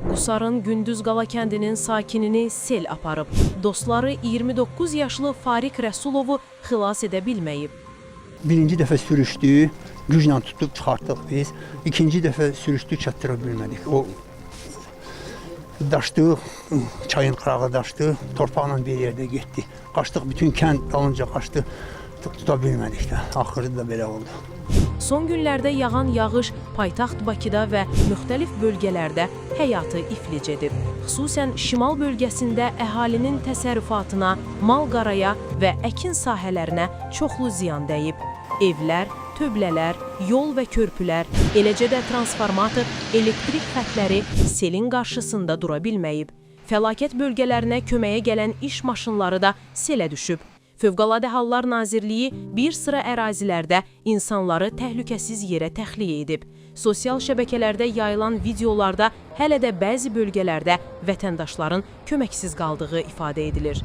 Qusarın Gündüz Qala kəndinin sakinini sel aparıb. Dostları 29 yaşlı Fariq Rəsulovu xilas edə bilməyib. Birinci dəfə sürüşdü, güclə tutub çıxartdıq biz. İkinci dəfə sürüşdü, çatdıra bilmədik. O daşdı, çayın qırağı daşdı, torpaqla bir yerdə getdi. Qaçdıq, bütün kənd dalınca qaçdı, tuta bilmədik də. Axırı da belə oldu. Son günlərdə yağan yağış paytaxt Bakıda və müxtəlif bölgələrdə həyatı iflic edib. Xüsusən şimal bölgəsində əhalinin təsərrüfatına, mal-qaraya və əkin sahələrinə çoxlu ziyan dəyib. Evlər, tövlələr, yol və körpülər, eləcə də transformator, elektrik xətləri selin qarşısında dura bilməyib. Fəlakət bölgələrinə köməyə gələn iş maşınları da selə düşüb. Fövqəladə Hallar Nazirliyi bir sıra ərazilərdə insanları təhlükəsiz yerə təxliyə edib. Sosial şəbəkələrdə yayılan videolarda hələ də bəzi bölgələrdə vətəndaşların köməksiz qaldığı ifadə edilir.